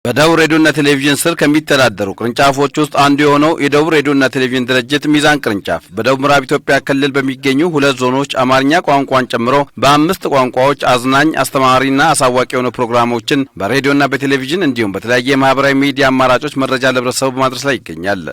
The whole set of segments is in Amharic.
በደቡብ ሬዲዮና ቴሌቪዥን ስር ከሚተዳደሩ ቅርንጫፎች ውስጥ አንዱ የሆነው የደቡብ ሬዲዮና ቴሌቪዥን ድርጅት ሚዛን ቅርንጫፍ በደቡብ ምዕራብ ኢትዮጵያ ክልል በሚገኙ ሁለት ዞኖች አማርኛ ቋንቋን ጨምሮ በአምስት ቋንቋዎች አዝናኝ፣ አስተማሪና አሳዋቂ የሆኑ ፕሮግራሞችን በሬዲዮና በቴሌቪዥን እንዲሁም በተለያየ ማህበራዊ ሚዲያ አማራጮች መረጃ ለህብረተሰቡ በማድረስ ላይ ይገኛል።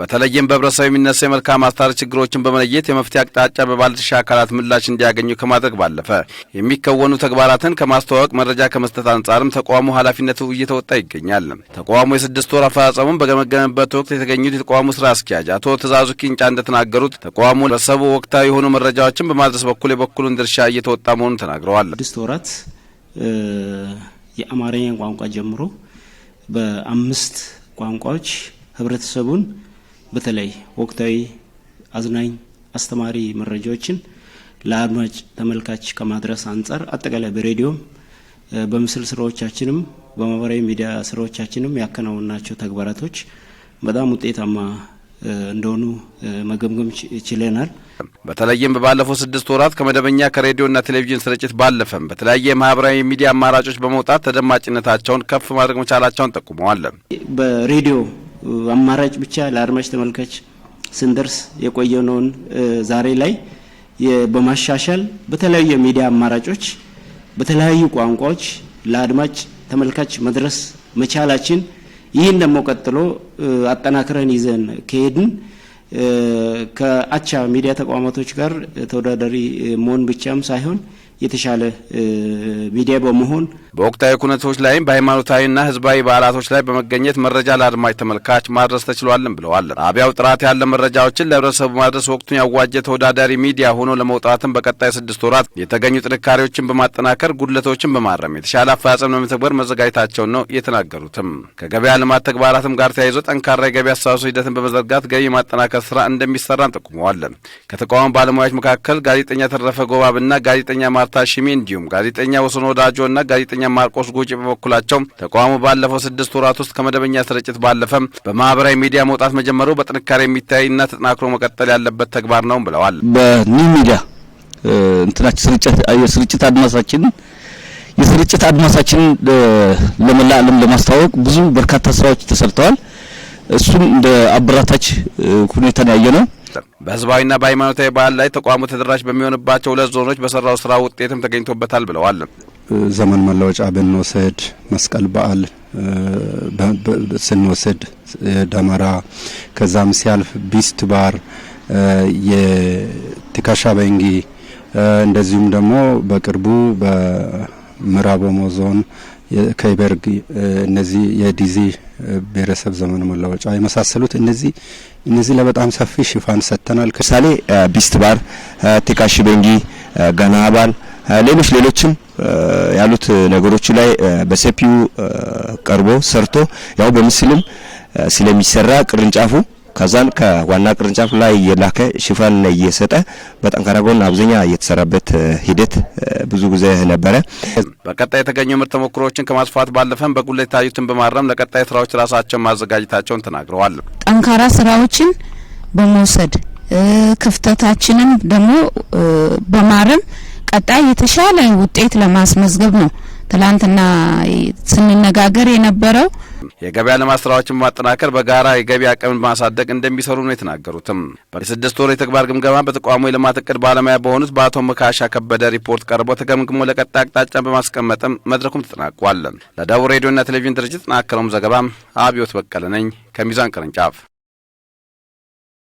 በተለይም በህብረተሰቡ የሚነሱ የመልካም አስተዳደር ችግሮችን በመለየት የመፍትሄ አቅጣጫ በባለድርሻ አካላት ምላሽ እንዲያገኙ ከማድረግ ባለፈ የሚከወኑ ተግባራትን ከማስተዋወቅ መረጃ ከመስጠት አንጻርም ተቋሙ ኃላፊነቱ እየተወጣ ይገኛል። ተቋሙ የስድስት ወር አፈጻጸሙን በገመገመበት ወቅት የተገኙት የተቋሙ ስራ አስኪያጅ አቶ ትእዛዙ ኪንጫ እንደተናገሩት ተቋሙ ለህብረተሰቡ ወቅታዊ የሆኑ መረጃዎችን በማድረስ በኩል የበኩሉን ድርሻ እየተወጣ መሆኑን ተናግረዋል። ስድስት ወራት የአማርኛ ቋንቋ ጀምሮ በአምስት ቋንቋዎች ህብረተሰቡን በተለይ ወቅታዊ፣ አዝናኝ፣ አስተማሪ መረጃዎችን ለአድማጭ ተመልካች ከማድረስ አንጻር አጠቃላይ በሬዲዮም በምስል ስራዎቻችንም በማህበራዊ ሚዲያ ስራዎቻችንም ያከናወናቸው ተግባራቶች በጣም ውጤታማ እንደሆኑ መገምገም ችለናል። በተለይም ባለፈው 6 ወራት ከመደበኛ ከሬዲዮና ቴሌቪዥን ስርጭት ባለፈም በተለያየ ማህበራዊ ሚዲያ አማራጮች በመውጣት ተደማጭነታቸውን ከፍ ማድረግ መቻላቸውን ጠቁመዋል። በሬዲዮ አማራጭ ብቻ ለአድማጭ ተመልካች ስንደርስ የቆየነውን ዛሬ ላይ በማሻሻል በተለያዩ ሚዲያ አማራጮች በተለያዩ ቋንቋዎች ለአድማጭ ተመልካች መድረስ መቻላችን ይህን ደግሞ ቀጥሎ አጠናክረን ይዘን ከሄድን ከአቻ ሚዲያ ተቋማቶች ጋር ተወዳዳሪ መሆን ብቻም ሳይሆን የተሻለ ሚዲያ በመሆን በወቅታዊ ኩነቶች ላይ በሃይማኖታዊና ህዝባዊ በዓላቶች ላይ በመገኘት መረጃ ለአድማጭ ተመልካች ማድረስ ተችሏልም ብለዋል። ጣቢያው ጥራት ያለ መረጃዎችን ለህብረተሰቡ ማድረስ ወቅቱን ያዋጀ ተወዳዳሪ ሚዲያ ሆኖ ለመውጣትም በቀጣይ 6 ወራት የተገኙ ጥንካሬዎችን በማጠናከር ጉድለቶችን በማረም የተሻለ አፈጻጸም ለመተግበር መዘጋጀታቸውን ነው የተናገሩትም። ከገበያ ልማት ተግባራትም ጋር ተያይዞ ጠንካራ የገበያ አስተዋጽኦ ሂደትን በመዘርጋት ገቢ ማጠናከር ስራ እንደሚሰራም ጠቁመዋል። ከተቋሙ ባለሙያዎች መካከል ጋዜጠኛ ተረፈ ጎባብና ጋዜጠኛ ማርታ ሽሚ እንዲሁም ጋዜጠኛ ወሰኖ ወዳጆና ጋዜጠኛ ማርቆስ ጉጭ በበኩላቸው ተቋሙ ባለፈው 6 ወራት ውስጥ ከመደበኛ ስርጭት ባለፈም በማህበራዊ ሚዲያ መውጣት መጀመሩ በጥንካሬ የሚታይና ተጠናክሮ መቀጠል ያለበት ተግባር ነው ብለዋል። በኒው ሚዲያ ስርጭት አድማሳችን ለመላ ዓለም ለማስተዋወቅ ብዙ በርካታ ስራዎች ተሰርተዋል። እሱም እንደ አበራታች ሁኔታ ያየነው በህዝባዊና በሃይማኖታዊ በዓል ላይ ተቋሙ ተደራሽ በሚሆንባቸው ሁለት ዞኖች በሰራው ስራ ውጤትም ተገኝቶበታል ብለዋል። ዘመን መለወጫ ብንወስድ፣ መስቀል በዓል ስንወስድ፣ ደመራ፣ ከዛም ሲያልፍ ቢስት ባር፣ የቲካሻ በንጊ እንደዚሁም ደግሞ በቅርቡ በምዕራብ ኦሞ ዞን ከይበርግ እነዚህ የዲዚ ብሔረሰብ ዘመን መለወጫ የመሳሰሉት እነዚህ ለበጣም ሰፊ ሽፋን ሰጥተናል። ለምሳሌ ቢስት ባር፣ ቲካሽ በንጊ፣ ገናባል ሌሎችም ያሉት ነገሮች ላይ በሰፊው ቀርቦ ሰርቶ ያው በምስልም ስለሚሰራ ቅርንጫፉ ከዛን ከዋና ቅርንጫፍ ላይ የላከ ሽፋን እየሰጠ በጠንካራ ጎን አብዛኛ እየተሰራበት ሂደት ብዙ ጊዜ ነበረ። በቀጣይ የተገኙ ምርጥ ተሞክሮዎችን ከማስፋት ባለፈም በጉልህ ታዩትን በማረም ለቀጣይ ስራዎች ራሳቸውን ማዘጋጀታቸውን ተናግረዋል። ጠንካራ ስራዎችን በመውሰድ ክፍተታችንን ደግሞ በማረም ቀጣይ የተሻለ ውጤት ለማስመዝገብ ነው ትላንትና ስንነጋገር የነበረው። የገበያ ልማት ስራዎችን ማጠናከር በጋራ የገበያ አቅምን ማሳደግ እንደሚሰሩ ነው የተናገሩትም። በ6 ወር የተግባር ግምገማ በተቋሙ የልማት እቅድ ባለሙያ በሆኑት በአቶ መካሻ ከበደ ሪፖርት ቀርቦ ተገምግሞ ለቀጣይ አቅጣጫ በማስቀመጥም መድረኩም ተጠናቋል። ለደቡብ ሬዲዮና ቴሌቪዥን ድርጅት ናከረም ዘገባም አብዮት በቀለ ነኝ ከሚዛን ቅርንጫፍ።